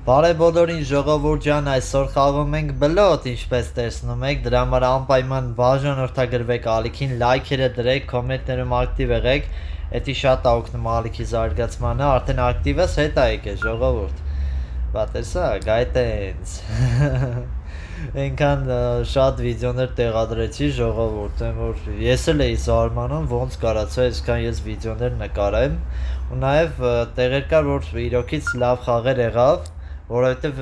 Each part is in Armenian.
Բարև բոլորին ժողովուրդ ջան, այսօր խաղում ենք բլոտ, ինչպես տեսնում եք, դրա համար անպայման բաժանորդագրվեք ալիքին, լայքերը դրեք, կոմենտներում ակտիվ եղեք, էդի շատ է օգնում ալիքի զարգացմանը, արդեն ակտիվս հետ ա եկել ժողովուրդ, բա տեսա, գայտենց, այնքան շատ վիդեոներ տեղադրեցի ժողովուրդ, որ ես էլ էի զարմանում, ոնց կարացա այսքան ես վիդեոներ նկարեմ, ու նաև տեղեր կար, որ իրոքից լավ խաղեր եղավ, որովհետև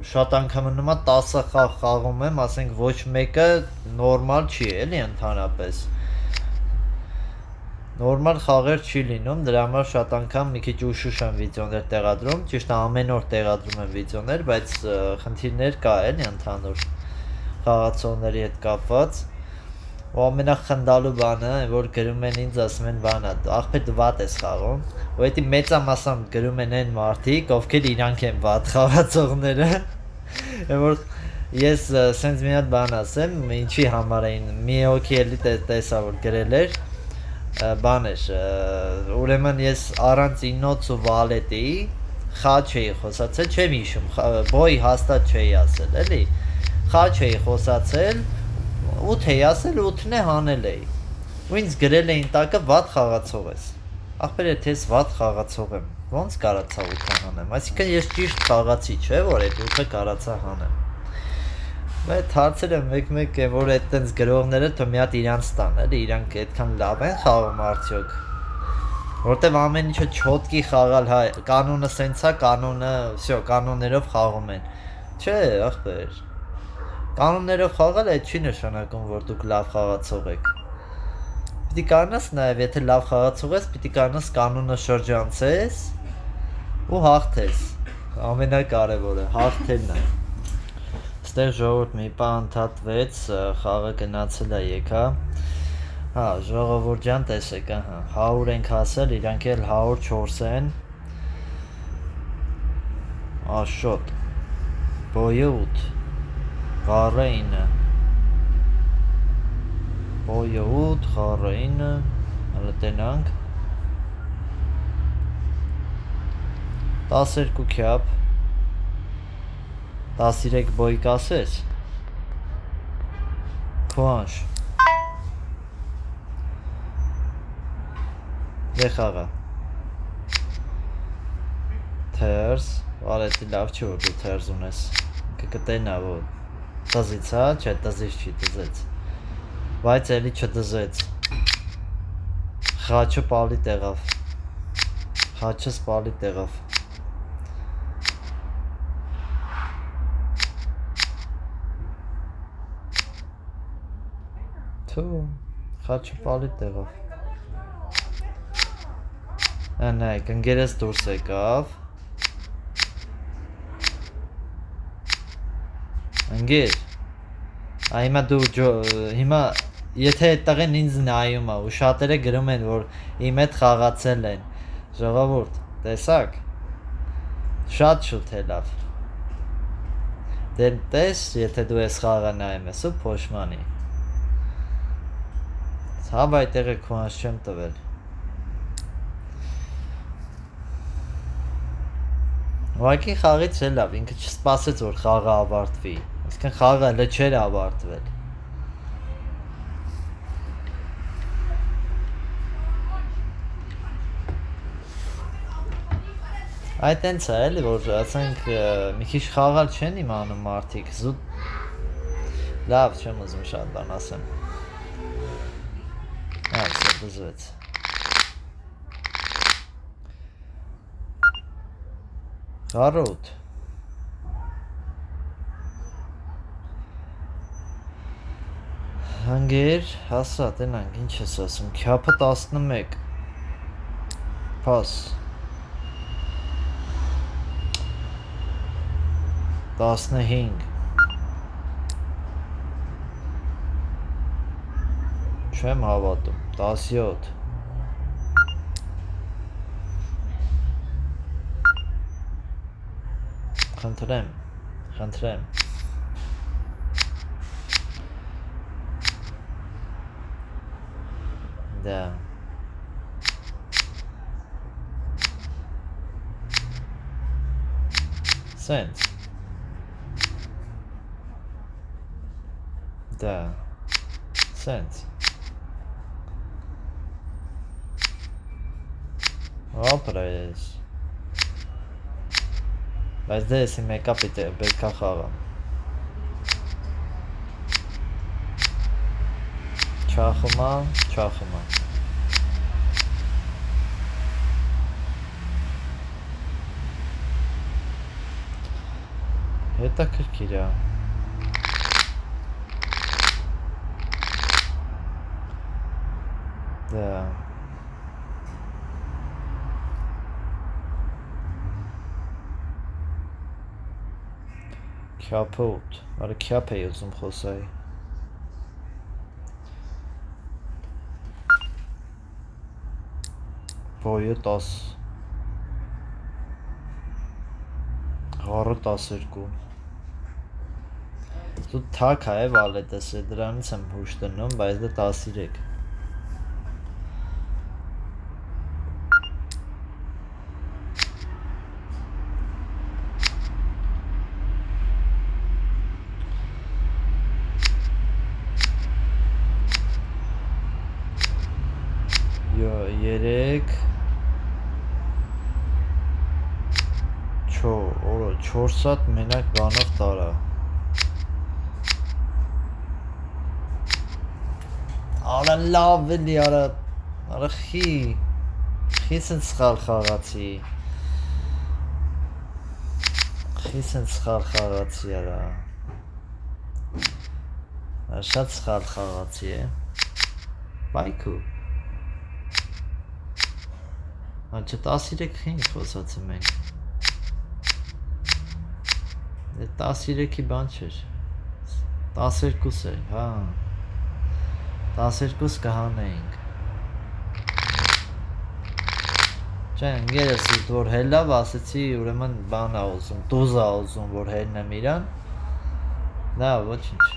շատ անգամ նոմա 10 խաղ խաղում եմ, ասենք ոչ մեկը նորմալ չի, էլի ընդհանրապես նորմալ խաղեր չի լինում, դրա համար շատ անգամ մի քիչ ուշ եմ վիդեոներ տեղադրում, ճիշտ է ամեն օր տեղադրում եմ վիդեոներ, բայց խնդիրներ կա էլի ընդհանուր խաղացողների հետ կապված ու ամենախնդալու բանը, որ գրում են ինձ, ասում են բանա, ախպեր դու վատ ես խաղում, ու էդի մեծամասամբ գրում են այն մարդիկ, ովքեր իրանք են վատ խաղացողները, որ ես սենց մի հատ բան ասեմ, ինչի համար էին, մի հոգի էլի տեսա, որ գրել էր, բան էր, ուրեմն ես առանց ինոց ու վալետի խա չէի խոսացել, չեմ հիշում, բոյ հաստատ չէի ասել, էլի, խա չէի խոսացել, 8 էի ասել, 8-ն է հանել էի, ու ինձ գրել էին տակը վատ խաղացող ես, ախպեր եթե ես վատ խաղացող եմ, ոնց կարացա 8-ը հանեմ, այսինքն ես ճիշտ խաղացի, չէ, որ այդ 8-ը կարացա հանեմ, այդ հարցերը մեկ-մեկ են, որ այդ տենց գրողները թո մի հատ իրանց տան, էլի, իրանք այդքան լավ են խաղում արդյոք, որտև ամեն ինչը չոտկի խաղալ, հա, կանոնը սենց է, կանոնը, վсё, կանոններով խաղում են, չէ, ախպեր, կանոններով խաղալ այդ չի նշանակում, որ դուք լավ խաղացող եք, պիտի կարնաս նաև, եթե լավ խաղացող ես, պիտի կարնաս կանոնը շրջանցես ու հաղթես, ամենակարևորը, հաղթելն է, ստեղ ժողովուրդ մի պա ընդհատվեց, խաղը գնացել է եկա, հա, ժողովուրդ ջան տեսեք, 100 ենք հասել, իրանք էլ 104 են, աշոտ, բոյը 8, Խառը 9, բոյը 8, խառը 9, հələ տենանք, 12 քյապ, 13 բոյ կասես, քոանշ, դե խաղա, թերս, վարետի լավ չի որ դու թերս ունես, կկտենա որ, տզից հա, չէ տզից չի տզեց, բայց էլի չտզեց, խաչը պալի տեղավ, խաչս պալի տեղավ, թու, խաչը պալի տեղավ, նայք, ընգերես դուրս եկավ, ընգեր, հիմա դու, հիմա, եթե այդ տղեն ինձ նայում է, ու շատերը գրում են, որ իմ հետ խաղացել են, ժողովուրդ, տեսակ, շատ շուտ է լավ, դեր տես, եթե դու ես խաղը նայում ես ու փոշմանի, հա բայ տեղը քոանց չեմ տվել, ուղղակի խաղից է լավ, ինքը չսպասեց, որ խաղը ավարտվի, այսինքն խաղը հələ չէր ավարտվել, այդ ենց է էլի, որ ասենք մի քիչ խաղալ չեն իմանում մարդիկ, զուտ, լավ չեմ ուզում շատ բան ասեմ, վսё դզվեց, խառը 8, հանգեր, հասա, տենանք, ինչ ես ասում, քյապը 11, պաս, 15, չեմ հավատում, 17, խնդրեմ, դա, Սենց։ Դա։ Սենց։ Ապրես։ Բայց դե եսի մեկա պետքա խաղամ։ Չախումա։ Հետաքրքիր է։ Դա։ Քյափոտ, արի քյափ էի ուզում խոսայի։ Բոյը 10 Հառը 12 Դու թակ է վալետս է, դրանից եմ հուշ դնում, բայց դա 13 3 4 սատ մենակ բանով տարա Արա լավ էլի արա խի սենց սխալ խաղացի արա շատ սխալ խաղացի է բայքու Անչը 13 խինք խոսացում ենք 13-ի բան չէր 12 էր, հա 12 կհանեինք Չէ, ընգերեսիտ, որ հելավ ասեցի, ուրեմն բան ա ուզում, տուզ ա ուզում, որ հելնեմ իրան Դա, ոչինչ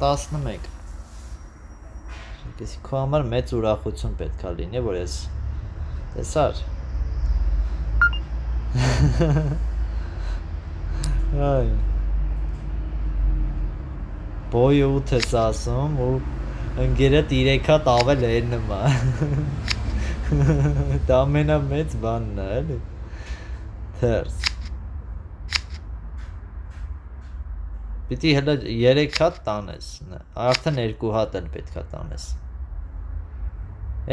11 Կեսի քո համար մեծ ուրախություն պետք է լինի, որ ես տեսար Այ Բոյը 8 ես ասում ու ընգերդ 3 հատ ավել հերնում է Դա ամենամեծ բանն է, էլի Թերս Պիտի հելը 3 հատ տանես, արդեն 2 հատ էլ պետք է տանես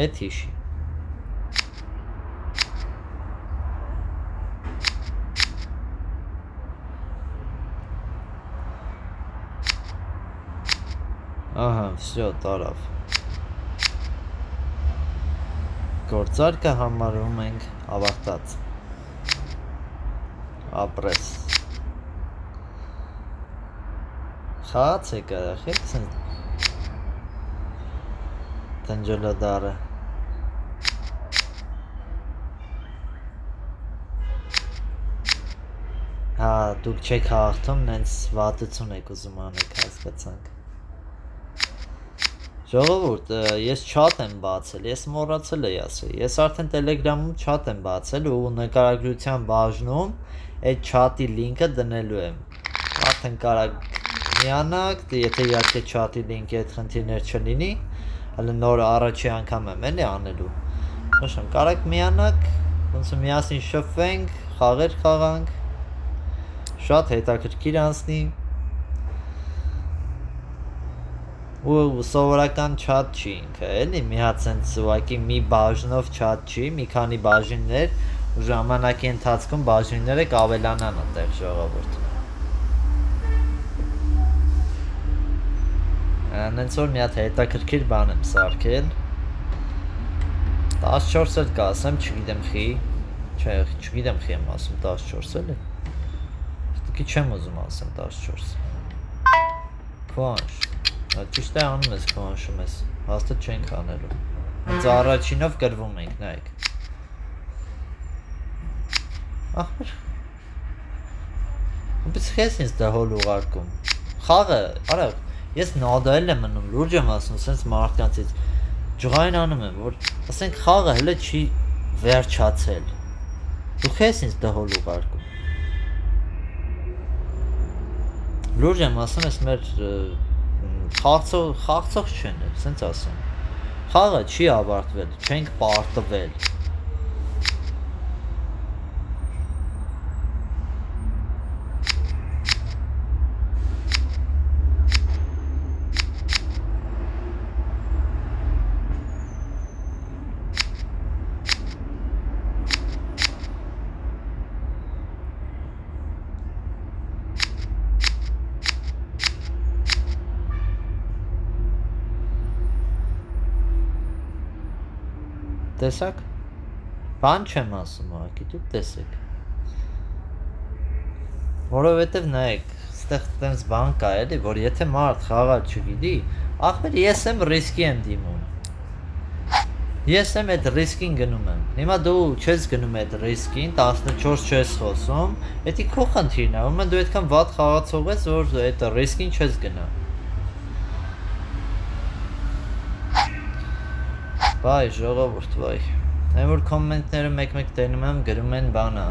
Էդ հիշի Ահա, վսյո, տարավ Գործարկը համարում ենք ավարտած Ապրես Խաղաց եք արախ, եք սենց Տնջոլոդարը Հա, դուք չեք հաղթում, նենց վատություն եք ուզում անեք, հասկացանք Ժողովուրդ, ես չատ եմ բացել, ես մոռացել էի ասել, ես արդեն տելեգրամում չատ եմ բացել ու նկարագրության բաժնում այդ չատի լինքը դնելու եմ Արդեն կարակ միանաք, եթե իհարկե չատի լինքի այդ խնդիրներ չլինի Հələ նոր առաջի անգամ եմ էլի անելու Նշեմ, կարակ միանաք, ոնց միասին շփվենք, խաղեր խաղանք Շատ հետաքրքիր անցնի ու սովորական չատ չի ինքը, էլի մի հատ սենց ուղղակի մի բաժնով չատ չի, մի քանի բաժիններ ու ժամանակի ընթացքում բաժինները կավելանան այդտեղ ժողովուրդ Նենց որ մի հատ հետաքրքիր բան եմ սարքել 14 էլ կասեմ, չգիտեմ խի Չէ, չգիտեմ խի եմ ասում 14 էլի Տկի չեմ ուզում ասեմ 14 Քվանշ Ճիշտ է անում ես քվանշում ես Հաստատ չենք անելու Հենց առաջինով գրվում ենք, նայք Ախպեր Պես խես ինձ դա հոլ ուղարկում Խաղը, արա Ես նադայել եմ մնում, լուրջ եմ ասում, սենց մարդկանցից Ջղային անում եմ, որ ասենք խաղը հլը չի վերջացել։ Դու քեզ ինձ դհոլ ուղարկում։ Լուրջ եմ ասում, ես մեր խաղացող չեն, սենց ասեմ։ Խաղը չի ավարտվել, չենք պարտվել։ Տեսակ, բան չեմ ասում, ուղղակի դուք տեսեք, որովհետև նայեք, ստեղ տենց բան կա էլի, որ եթե մարդ խաղալ չգիտի, ախպեր ես եմ ռիսկի եմ դիմում, ես եմ այդ ռիսկին գնում եմ, հիմա դու չես գնում այդ ռիսկին, 14 չես խոսում, էդի քո խնդիրն է, ուրեմն դու այդքան վատ խաղացող ես, որ այդ ռիսկին չես գնա։ Բայ ժողովուրդ, վայ, այն որ կոմենտները մեկ-մեկ տենում եմ, գրում են բանը,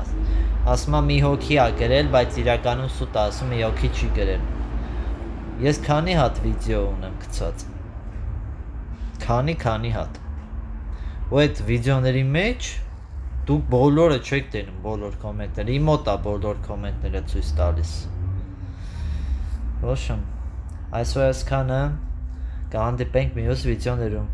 ասում եմ մի հոգի ա գրել, բայց իրականում սուտ ասում մի հոգի չի գրել։ Ես քանի հատ վիդեո ունեմ գցած, քանի հատ, ու այդ վիդեոների մեջ դուք բոլորը չեք տենում, բոլոր կոմենտները, իմ մոտ ա բոլոր կոմենտները ցույց տալիս։ Ոչմ, այսօր այսքանը, կհանդիպենք մյուս վիդեոներում։